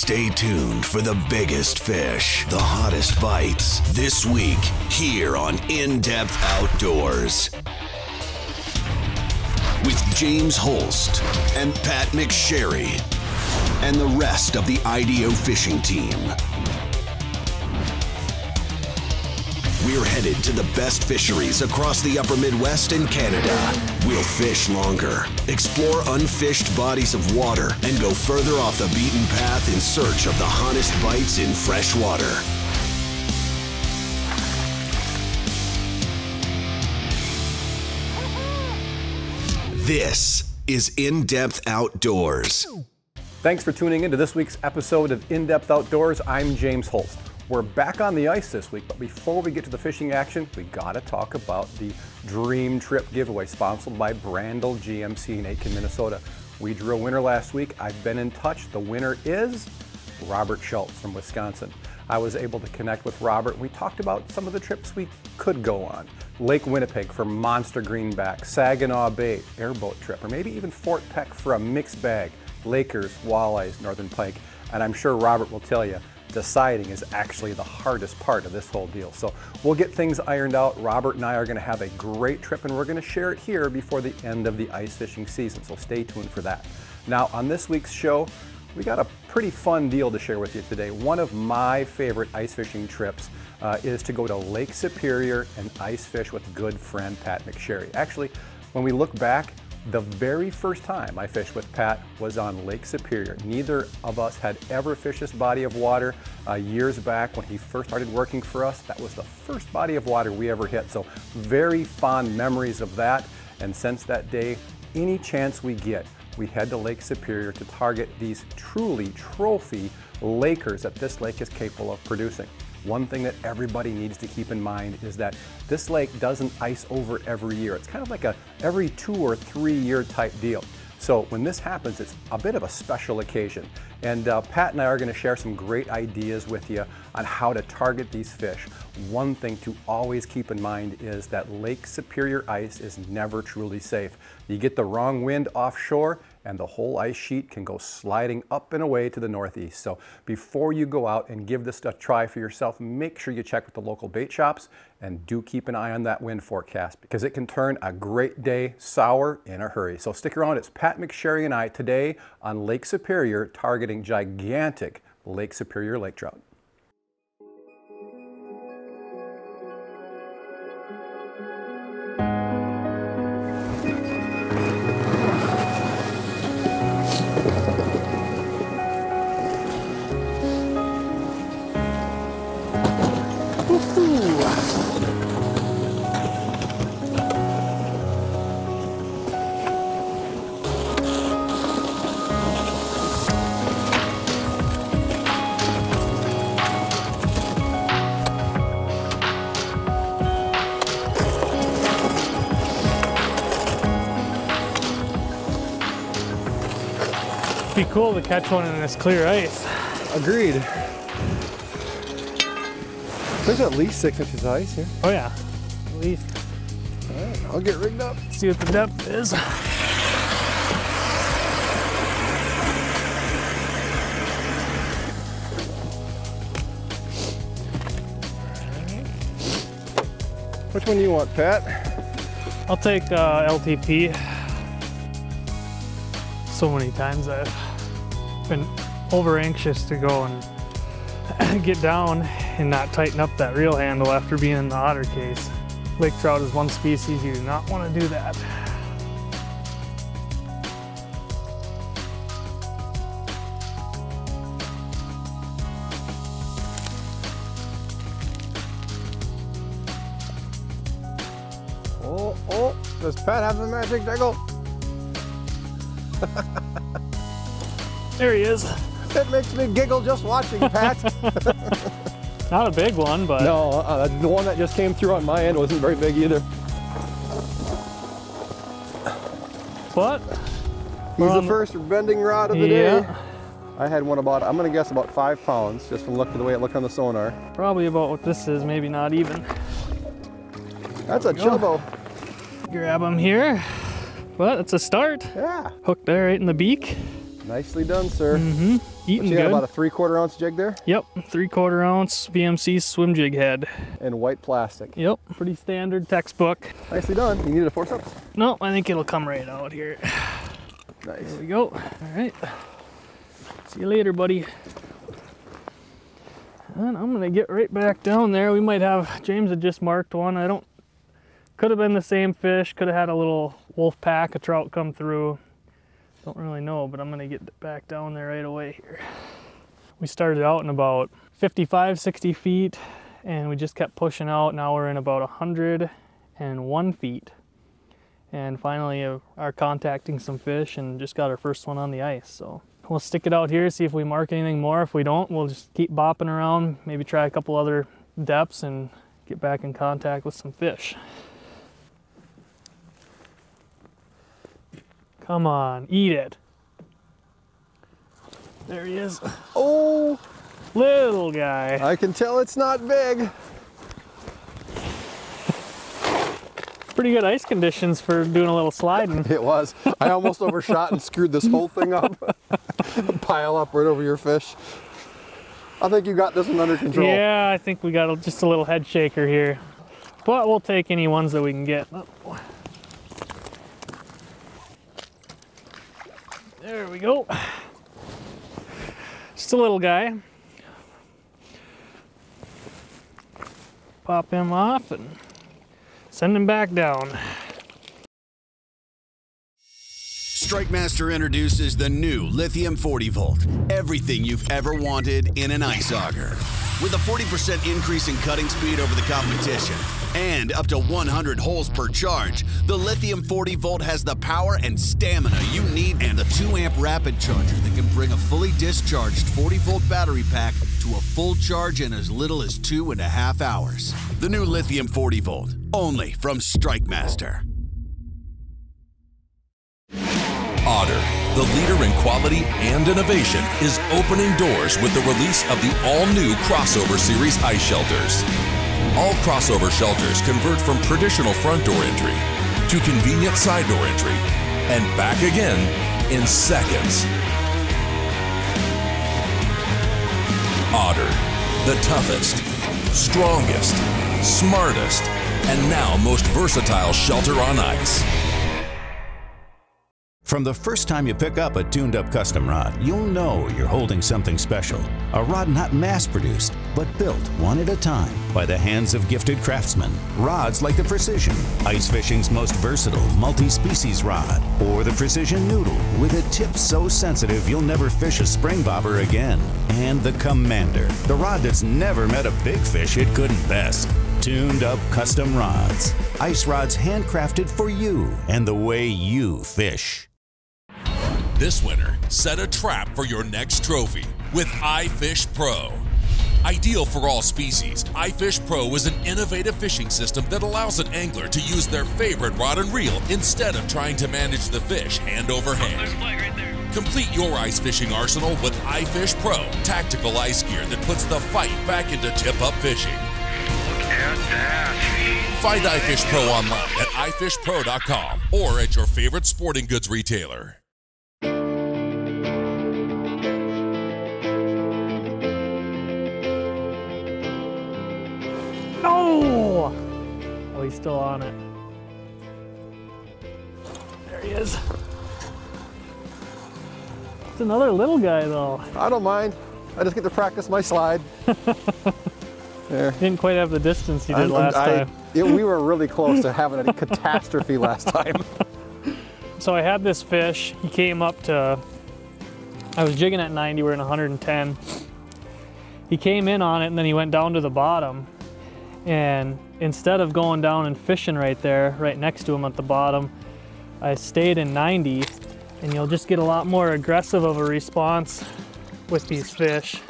Stay tuned for the biggest fish, the hottest bites, this week here on In-Depth Outdoors. With James Holst and Pat McSherry and the rest of the IDO fishing team. We're headed to the best fisheries across the upper Midwest and Canada. We'll fish longer, explore unfished bodies of water, and go further off the beaten path in search of the hottest bites in fresh water. This is In-Depth Outdoors. Thanks for tuning in to this week's episode of In-Depth Outdoors. I'm James Holst. We're back on the ice this week, but before we get to the fishing action, we gotta talk about the Dream Trip giveaway sponsored by Brandel GMC in Aitkin, Minnesota. We drew a winner last week. I've been in touch. The winner is Robert Schultz from Wisconsin. I was able to connect with Robert. We talked about some of the trips we could go on. Lake Winnipeg for monster greenback, Saginaw Bay airboat trip, or maybe even Fort Peck for a mixed bag, Lakers, walleyes, northern pike. And I'm sure Robert will tell you, deciding is actually the hardest part of this whole deal. So we'll get things ironed out. Robert and I are gonna have a great trip and we're gonna share it here before the end of the ice fishing season. So stay tuned for that. Now on this week's show, we got a pretty fun deal to share with you today. One of my favorite ice fishing trips is to go to Lake Superior and ice fish with good friend Pat McSherry. Actually, when we look back, the very first time I fished with Pat was on Lake Superior. Neither of us had ever fished this body of water. Years back when he first started working for us, that was the first body of water we ever hit. So very fond memories of that. And since that day, any chance we get, we head to Lake Superior to target these truly trophy Lakers that this lake is capable of producing. One thing that everybody needs to keep in mind is that this lake doesn't ice over every year. It's kind of like a every 2 or 3 year type deal. So when this happens, it's a bit of a special occasion. And Pat and I are going to share some great ideas with you on how to target these fish. One thing to always keep in mind is that Lake Superior ice is never truly safe. You get the wrong wind offshore and the whole ice sheet can go sliding up and away to the northeast. So before you go out and give this a try for yourself, make sure you check with the local bait shops and do keep an eye on that wind forecast because it can turn a great day sour in a hurry. So stick around. It's Pat McSherry and I today on Lake Superior targeting gigantic Lake Superior lake trout. Be cool to catch one in this clear ice. Agreed. There's at least 6 inches of ice here. Oh yeah, at least. All right, I'll get rigged up. See what the depth is. Which one do you want, Pat? I'll take LTP. So many times I've been over anxious to go and get down and not tighten up that reel handle after being in the otter case. Lake trout is one species you do not want to do that. Oh, does Pat have the magic jiggle? There he is. It makes me giggle just watching, Pat. Not a big one, but... No, the one that just came through on my end wasn't very big either. What? He's the first bending rod of the day. I had one about, I'm gonna guess about 5 pounds, just from the way it looked on the sonar. Probably about what this is, maybe not even. That's a chubbo. Grab him here. Well, it's a start. Yeah. Hook there right in the beak. Nicely done, sir. Eating you good. got about a 3/4 ounce jig there? Yep, 3/4 ounce VMC swim jig head. And white plastic. Yep, pretty standard textbook. Nicely done. You needed a forceps? No, I think it'll come right out here. Nice. There we go. All right. See you later, buddy. And I'm gonna get right back down there. We might have, James had just marked one. Could have been the same fish. Could have had a little wolf pack of trout come through. Don't really know, but I'm gonna get back down there right away here. We started out in about 55, 60 feet, and we just kept pushing out. Now we're in about 101 feet. And finally are contacting some fish and just got our first one on the ice. So we'll stick it out here, see if we mark anything more. If we don't, we'll just keep bopping around, maybe try a couple other depths and get back in contact with some fish. Come on, eat it. There he is. Oh, little guy. I can tell it's not big. Pretty good ice conditions for doing a little sliding. It was. I almost overshot and screwed this whole thing up. Pile up right over your fish. I think you got this one under control. Yeah, I think we got just a little head shaker here. But we'll take any ones that we can get. Oh. There we go. Just a little guy. Pop him off and send him back down. StrikeMaster introduces the new Lithium 40 Volt. Everything you've ever wanted in an ice auger. With a 40% increase in cutting speed over the competition and up to 100 holes per charge, the Lithium 40 Volt has the power and stamina you need and a 2-amp rapid charger that can bring a fully discharged 40-volt battery pack to a full charge in as little as 2.5 hours. The new Lithium 40 Volt, only from StrikeMaster. Otter, the leader in quality and innovation, is opening doors with the release of the all-new Crossover Series ice shelters. All crossover shelters convert from traditional front door entry to convenient side door entry and back again in seconds. Otter, the toughest, strongest, smartest, and now most versatile shelter on ice. From the first time you pick up a tuned-up custom rod, you'll know you're holding something special. A rod not mass-produced, but built one at a time by the hands of gifted craftsmen. Rods like the Precision, ice fishing's most versatile multi-species rod, or the Precision Noodle with a tip so sensitive you'll never fish a spring bobber again. And the Commander, the rod that's never met a big fish it couldn't best. Tuned-up custom rods. Ice rods handcrafted for you and the way you fish. This winter, set a trap for your next trophy with iFish Pro. Ideal for all species, iFish Pro is an innovative fishing system that allows an angler to use their favorite rod and reel instead of trying to manage the fish hand over hand. There's a flag right there. Complete your ice fishing arsenal with iFish Pro, tactical ice gear that puts the fight back into tip-up fishing. Look at that. Find iFish Pro online at ifishpro.com or at your favorite sporting goods retailer. No! Oh, he's still on it. There he is. It's another little guy though. I don't mind. I just get to practice my slide. There. Didn't quite have the distance he did last time. We were really close to having a catastrophe last time. So I had this fish. He came up to, I was jigging at 90, we're in 110. He came in on it and then he went down to the bottom. And instead of going down and fishing right there, right next to him at the bottom, I stayed in 90, and you'll just get a lot more aggressive of a response with these fish.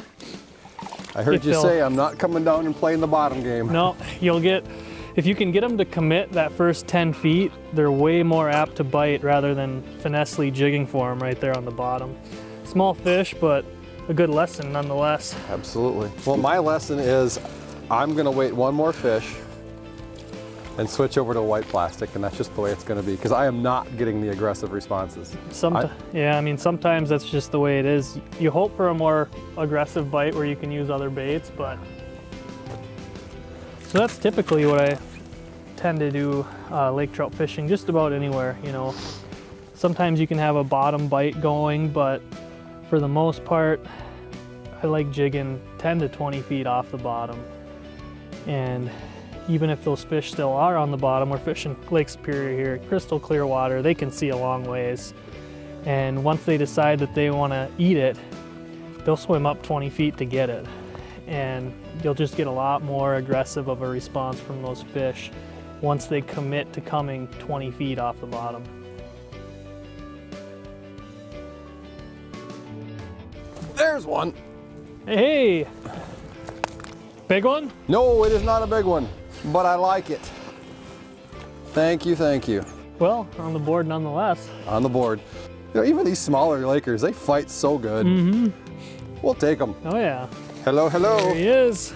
I heard you say I'm not coming down and playing the bottom game. No, you'll get, if you can get them to commit that first 10 feet, they're way more apt to bite rather than finessely jigging for them right there on the bottom. Small fish, but a good lesson nonetheless. Absolutely. Well, my lesson is I'm gonna wait one more fish, and switch over to white plastic, and that's just the way it's going to be, because I am not getting the aggressive responses. Yeah, I mean, sometimes that's just the way it is. You hope for a more aggressive bite where you can use other baits, but so that's typically what I tend to do lake trout fishing, just about anywhere, you know. Sometimes you can have a bottom bite going, but for the most part, I like jigging 10 to 20 feet off the bottom. And even if those fish still are on the bottom, we're fishing Lake Superior here, crystal clear water, they can see a long ways. And once they decide that they want to eat it, they'll swim up 20 feet to get it. And you'll just get a lot more aggressive of a response from those fish once they commit to coming 20 feet off the bottom. There's one. Hey! Big one? No, it is not a big one, but I like it. Thank you, thank you. Well, on the board nonetheless. On the board. You know, even these smaller Lakers, they fight so good. We'll take them. Oh yeah. Hello, hello. There he is.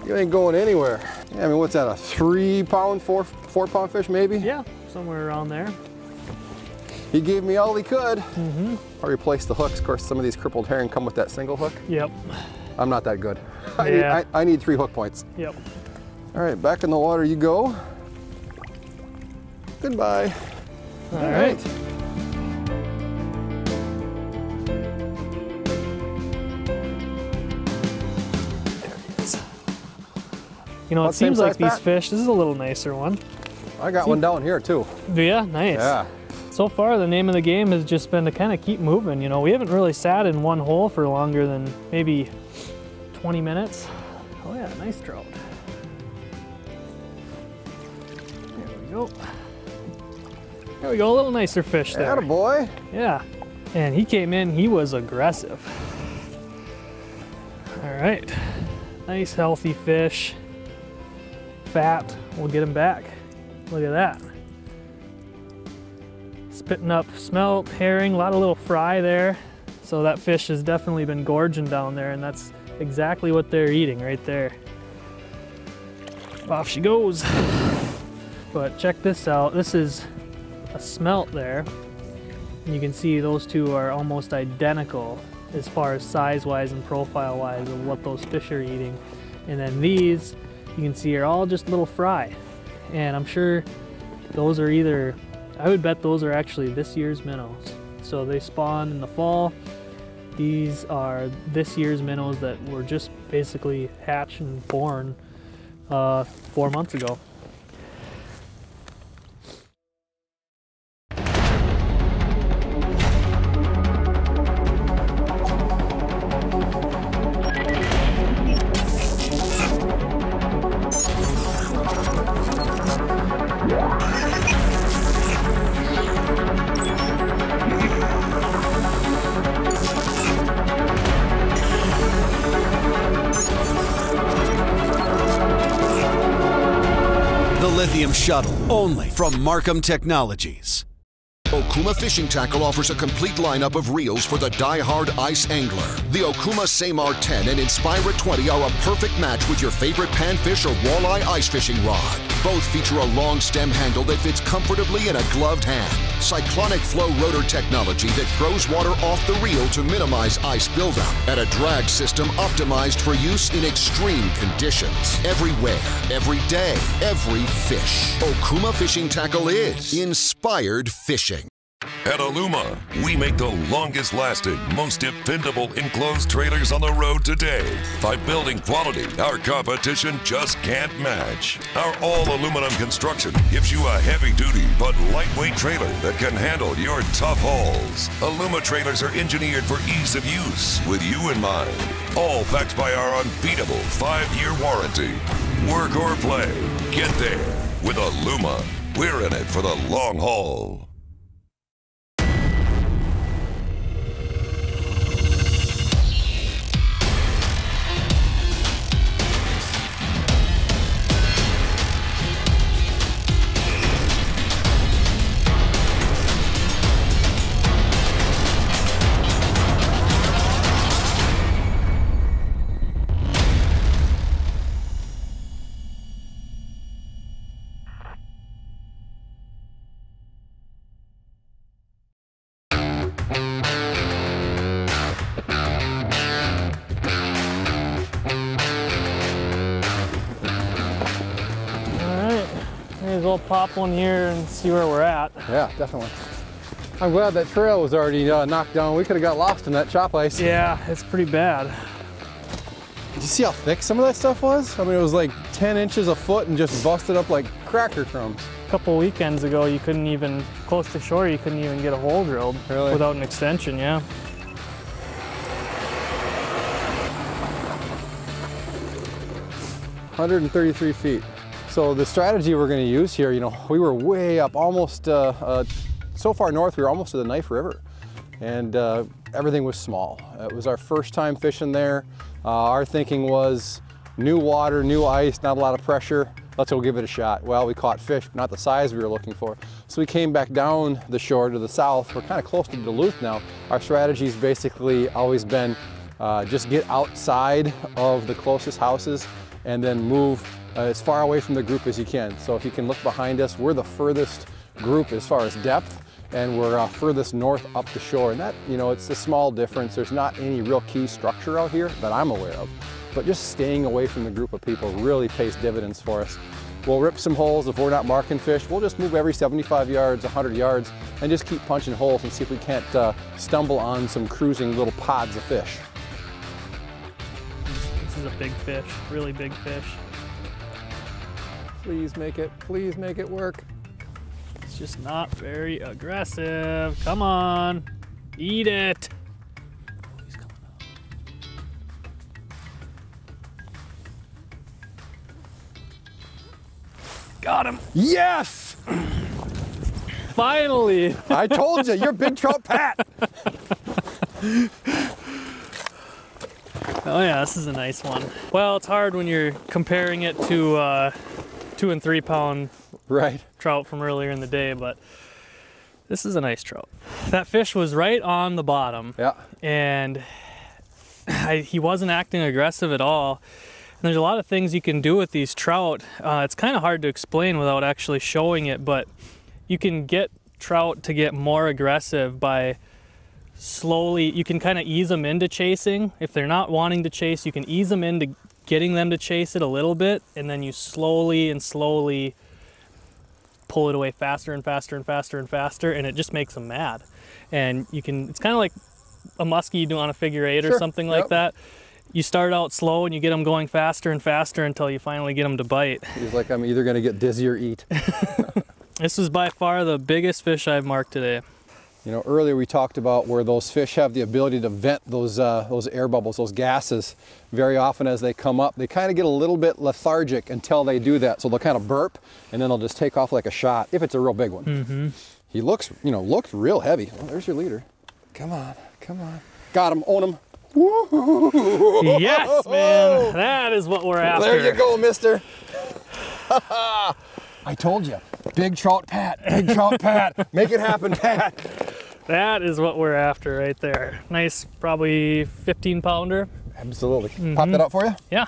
You ain't going anywhere. Yeah, I mean, what's that, a 3-pound, 4-pound fish maybe? Yeah, somewhere around there. He gave me all he could. I replaced the hooks. Of course, some of these crippled herring come with that single hook. Yep. I'm not that good. Yeah. I need 3 hook points. Yep. All right, back in the water you go. Goodbye. All right. You know, it seems like these fish, this is a little nicer one. I got one down here too. Do ya? Nice. Yeah. So far, the name of the game has just been to kind of keep moving. You know, we haven't really sat in one hole for longer than maybe 20 minutes. Oh yeah, nice trout. There we go. There we go, a little nicer fish there. Attaboy. Yeah. And he came in, he was aggressive. All right. Nice, healthy fish. Fat, we'll get him back. Look at that. Spitting up smelt, herring, a lot of little fry there. So that fish has definitely been gorging down there, and that's exactly what they're eating right there. Off she goes. But check this out. This is a smelt there. You can see those two are almost identical as far as size-wise and profile-wise of what those fish are eating. And then these, you can see are all just little fry. And I'm sure those are either, I would bet those are actually this year's minnows. So they spawn in the fall. These are this year's minnows that were just basically hatched and born 4 months ago. Lithium Shuttle, only from Markham Technologies. Okuma Fishing Tackle offers a complete lineup of reels for the die-hard ice angler. The Okuma Samar 10 and Inspira 20 are a perfect match with your favorite panfish or walleye ice fishing rod. Both feature a long stem handle that fits comfortably in a gloved hand. Cyclonic flow rotor technology that throws water off the reel to minimize ice buildup. And a drag system optimized for use in extreme conditions. Everywhere, every day, every fish. Okuma Fishing Tackle is inspired fishing. At Aluma, we make the longest-lasting, most dependable enclosed trailers on the road today. By building quality our competition just can't match. Our all-aluminum construction gives you a heavy-duty but lightweight trailer that can handle your tough hauls. Aluma trailers are engineered for ease of use, with you in mind. All backed by our unbeatable 5-year warranty. Work or play, get there. With Aluma, we're in it for the long haul. as well pop one here and see where we're at. Yeah, definitely. I'm glad that trail was already knocked down. We could have got lost in that chop ice. Yeah, it's pretty bad. Did you see how thick some of that stuff was? I mean, it was like 10 inches a foot and just busted up like cracker crumbs. A couple weekends ago, you couldn't even, close to shore, you couldn't even get a hole drilled without an extension, yeah. "133 feet. So the strategy we're going to use here, you know, we were way up, almost so far north, we were almost to the Knife River, and everything was small. It was our first time fishing there. Our thinking was new water, new ice, not a lot of pressure. Let's go give it a shot. Well, we caught fish, but not the size we were looking for. So we came back down the shore to the south. We're kind of close to Duluth now. Our strategy's basically always been just get outside of the closest houses and then move as far away from the group as you can. So if you can look behind us, we're the furthest group as far as depth, and we're furthest north up the shore. And that, you know, it's a small difference. There's not any real key structure out here that I'm aware of, but just staying away from the group of people really pays dividends for us. We'll rip some holes if we're not marking fish. We'll just move every 75 yards, 100 yards, and just keep punching holes and see if we can't stumble on some cruising little pods of fish. This is a big fish, really big fish. Please make it work. It's just not very aggressive. Come on, eat it. He's coming up. Got him. Yes! Finally. I told you, you're Big Trout Pat. Oh yeah, this is a nice one. Well, it's hard when you're comparing it to 2 and 3 pound trout from earlier in the day, but this is a nice trout. That fish was right on the bottom. Yeah. And he wasn't acting aggressive at all. And there's a lot of things you can do with these trout. It's kind of hard to explain without actually showing it, but you can get trout to get more aggressive by slowly, you can kind of ease them into chasing. If they're not wanting to chase, you can ease them into getting them to chase it a little bit, and then you slowly pull it away faster and faster and faster and faster, and it just makes them mad. And you can, it's kind of like a muskie you do on a figure 8 or something like that. You start out slow and you get them going faster and faster until you finally get them to bite. He's like, I'm either going to get dizzy or eat. This is by far the biggest fish I've marked today. You know, earlier we talked about where those fish have the ability to vent those air bubbles, those gases. Very often as they come up, they kind of get a little bit lethargic until they do that. So they'll kind of burp, and then they'll just take off like a shot, if it's a real big one. Mm-hmm. He looks, you know, looked real heavy. Oh, there's your leader. Come on, come on. Got him, own him. Woo-hoo. Yes, man, that is what we're after. There you go, mister. I told you, Big Trout Pat, Big Trout Pat. Make it happen, Pat. That is what we're after right there. Nice, probably 15 pounder. Absolutely. Pop that up for you? Yeah.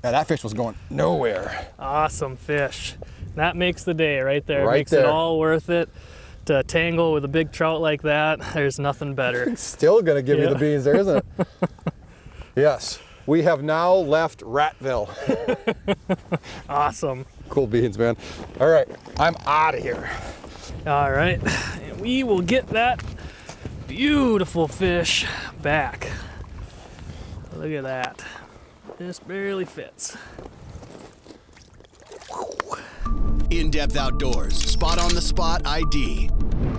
Yeah, that fish was going nowhere. Awesome fish. That makes the day right there. Right Makes there. it all worth it. To tangle with a big trout like that, there's nothing better. Still gonna give you the beans there, isn't it? Yes. We have now left Ratville. Awesome. Cool beans, man. All right, I'm out of here. All right, and we will get that beautiful fish back. Look at that. This barely fits. In-Depth Outdoors, Spot on the Spot ID.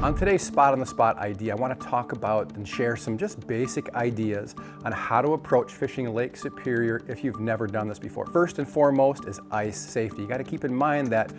On today's Spot on the Spot ID, I want to talk about and share some just basic ideas on how to approach fishing Lake Superior if you've never done this before. First and foremost is ice safety. You got to keep in mind that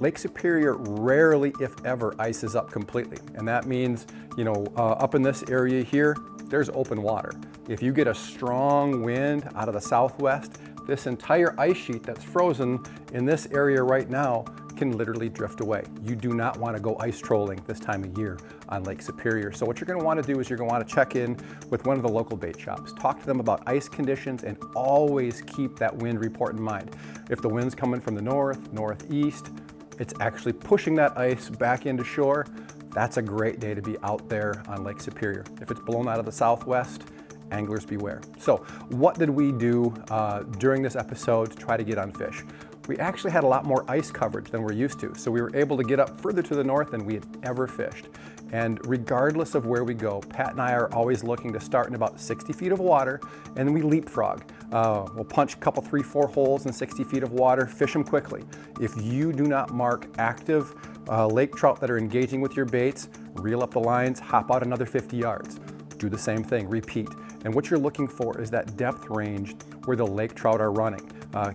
Lake Superior rarely, if ever, ices up completely. And that means, you know, up in this area here, there's open water. If you get a strong wind out of the southwest, this entire ice sheet that's frozen in this area right now can literally drift away. You do not want to go ice trolling this time of year on Lake Superior. So what you're going to want to do is you're going to want to check in with one of the local bait shops. Talk to them about ice conditions and always keep that wind report in mind. If the wind's coming from the north, northeast, it's actually pushing that ice back into shore, that's a great day to be out there on Lake Superior. If it's blown out of the southwest, anglers beware. So what did we do during this episode to try to get on fish? we actually had a lot more ice coverage than we're used to. So we were able to get up further to the north than we had ever fished. And regardless of where we go, Pat and I are always looking to start in about 60 feet of water, and then we leapfrog. We'll punch a couple, 3, 4 holes in 60 feet of water, fish them quickly. If you do not mark active lake trout that are engaging with your baits, reel up the lines, hop out another 50 yards. Do the same thing, repeat. And what you're looking for is that depth range where the lake trout are running.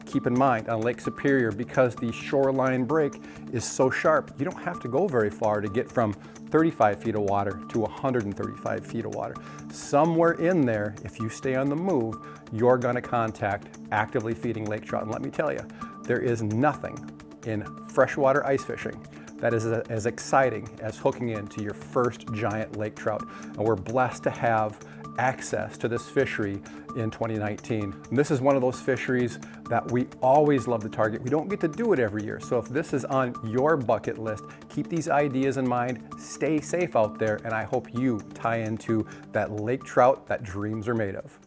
Keep in mind, on Lake Superior, because the shoreline break is so sharp, you don't have to go very far to get from 35 feet of water to 135 feet of water. Somewhere in there, if you stay on the move, you're gonna contact actively feeding lake trout. And let me tell you, there is nothing in freshwater ice fishing that is as exciting as hooking into your first giant lake trout. And we're blessed to have access to this fishery in 2019. And this is one of those fisheries that we always love to target. We don't get to do it every year. So if this is on your bucket list, keep these ideas in mind, stay safe out there, and I hope you tie into that lake trout that dreams are made of.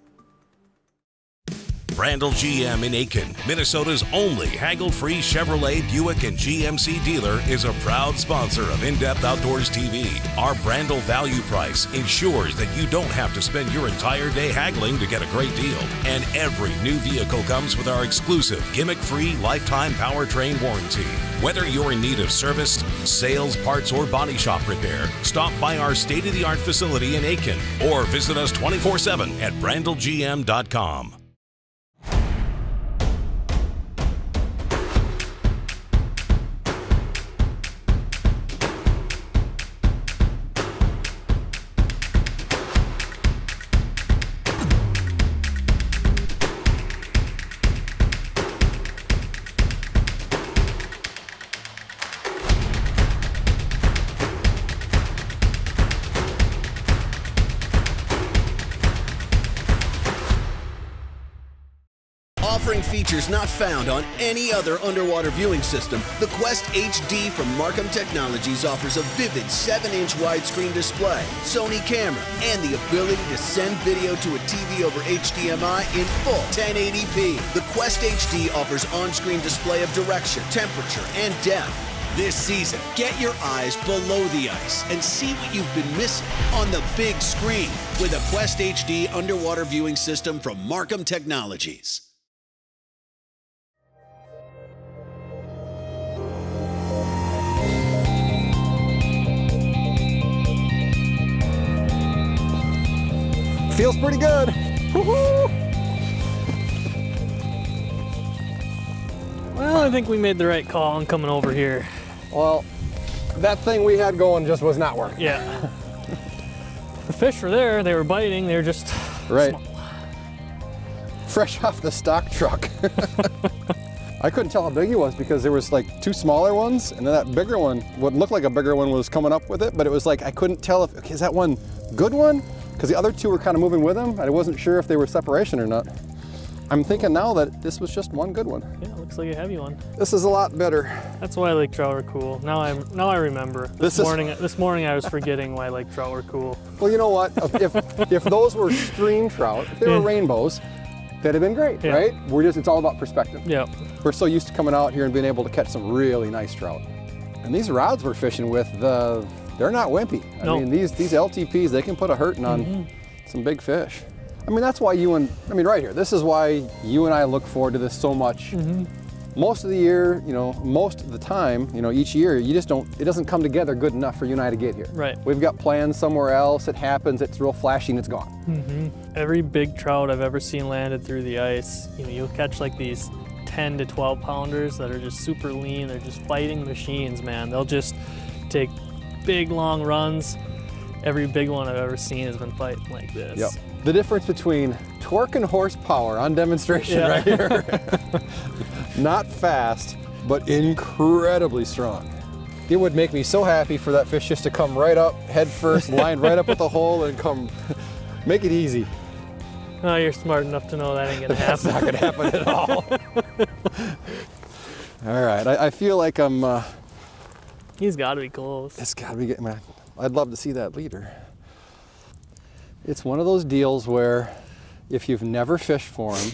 Brandel GM in Aiken, Minnesota's only haggle-free Chevrolet, Buick, and GMC dealer, is a proud sponsor of In-Depth Outdoors TV. Our Brandel value price ensures that you don't have to spend your entire day haggling to get a great deal. And every new vehicle comes with our exclusive gimmick-free lifetime powertrain warranty. Whether you're in need of service, sales, parts, or body shop repair, stop by our state-of-the-art facility in Aiken or visit us 24/7 at brandelgm.com. Offering features not found on any other underwater viewing system, the Quest HD from Markham Technologies offers a vivid 7-inch widescreen display, Sony camera, and the ability to send video to a TV over HDMI in full 1080p. The Quest HD offers on-screen display of direction, temperature, and depth. This season, get your eyes below the ice and see what you've been missing on the big screen with a Quest HD underwater viewing system from Markham Technologies. Feels pretty good. Woohoo! Well, I think we made the right call on coming over here. Well, that thing we had going just was not working. Yeah. The fish were there, they were biting, they were just right. small. Fresh off the stock truck. I couldn't tell how big he was because there was like 2 smaller ones, and then that bigger one, what looked like a bigger one, was coming up with it, but it was like I couldn't tell if, okay, is that one good one? Because the other 2 were kind of moving with him. I wasn't sure if they were separation or not. I'm thinking now that this was just one good one. Yeah, it looks like a heavy one. This is a lot better. That's why lake trout are cool. Now I remember. This morning I was forgetting why lake trout were cool. Well, you know what? If those were stream trout, if they were rainbows, that'd have been great, right? It's all about perspective. Yeah. We're so used to coming out here and being able to catch some really nice trout. And these rods we're fishing with, they're not wimpy. I mean, these LTPs, they can put a hurting on some big fish. I mean, that's why right here, this is why you and I look forward to this so much. Most of the year, most of the time, each year, it doesn't come together good enough for you and I to get here. Right. We've got plans somewhere else, it happens, it's real flashy and it's gone. Every big trout I've ever seen landed through the ice, you'll catch like these 10 to 12 pounders that are just super lean, they're just fighting machines, man. They'll just take big long runs. Every big one I've ever seen has been fighting like this. Yep. The difference between torque and horsepower on demonstration right here. Not fast, but incredibly strong. It would make me so happy for that fish just to come right up, head first, lined right up with the hole, and come, make it easy. Oh, you're smart enough to know that ain't gonna happen. That's not gonna happen at all. All right, I feel like I'm... He's gotta be close. It's gotta be getting, I'd love to see that leader. It's one of those deals where if you've never fished for them,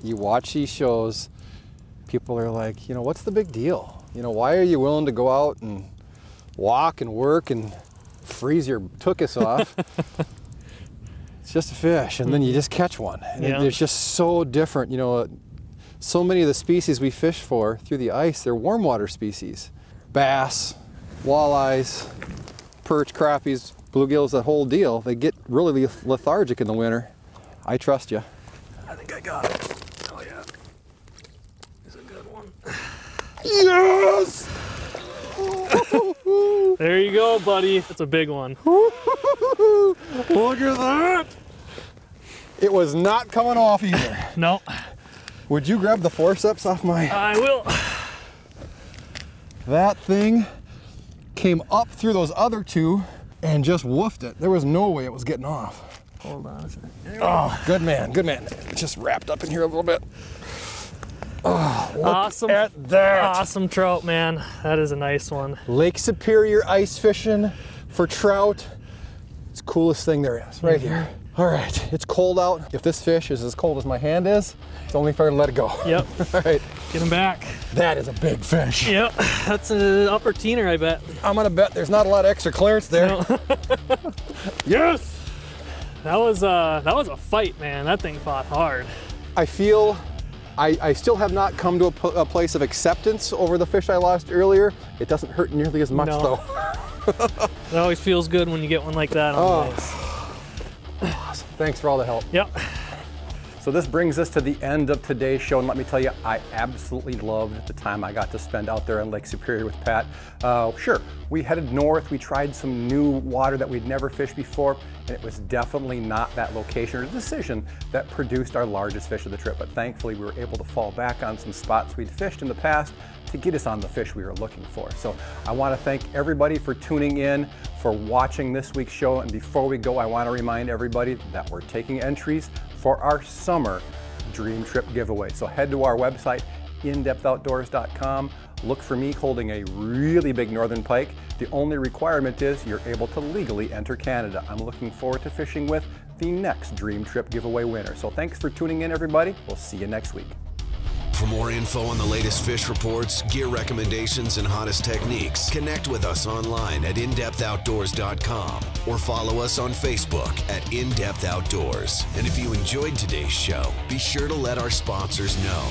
you watch these shows, People are like, you know, what's the big deal? You know, why are you willing to go out and walk and work and freeze your tuchus off? It's just a fish, and then you just catch one. And it's just so different. You know, so many of the species we fish for through the ice, they're warm water species. Bass, walleyes, perch, crappies, bluegills, the whole deal. They get really lethargic in the winter. I trust you. I think I got it. Oh yeah. It's a good one. Yes! There you go, buddy. That's a big one. Look at that! It was not coming off either. No. Would you grab the forceps off my... I will. That thing came up through those other two and just woofed it. There was no way it was getting off. Hold on a second. Oh, good man, good man. Just wrapped up in here a little bit. Oh, look awesome at that. Awesome trout, man. That is a nice one. Lake Superior ice fishing for trout. It's the coolest thing there is, right here. All right, it's cold out. If this fish is as cold as my hand is, it's only fair to let it go. Yep. All right. Get him back. That is a big fish. Yep, that's an upper teener, I bet. I'm gonna bet there's not a lot of extra clearance there. No. Yes! That was a fight, man. That thing fought hard. I feel I still have not come to a place of acceptance over the fish I lost earlier. It doesn't hurt nearly as much though. It always feels good when you get one like that on the ice. Awesome. Thanks for all the help. Yep. So this brings us to the end of today's show, and let me tell you, I absolutely loved the time I got to spend out there in Lake Superior with Pat. Sure, we headed north, we tried some new water that we'd never fished before, and it was definitely not that location or decision that produced our largest fish of the trip, but thankfully we were able to fall back on some spots we'd fished in the past to get us on the fish we were looking for. So I want to thank everybody for tuning in, for watching this week's show, and before we go, I want to remind everybody that we're taking entries for our summer Dream Trip giveaway. So head to our website, indepthoutdoors.com. Look for me holding a really big northern pike. The only requirement is you're able to legally enter Canada. I'm looking forward to fishing with the next Dream Trip giveaway winner. So thanks for tuning in, everybody. We'll see you next week. For more info on the latest fish reports, gear recommendations, and hottest techniques, connect with us online at indepthoutdoors.com or follow us on Facebook at In Depth Outdoors. And if you enjoyed today's show, be sure to let our sponsors know.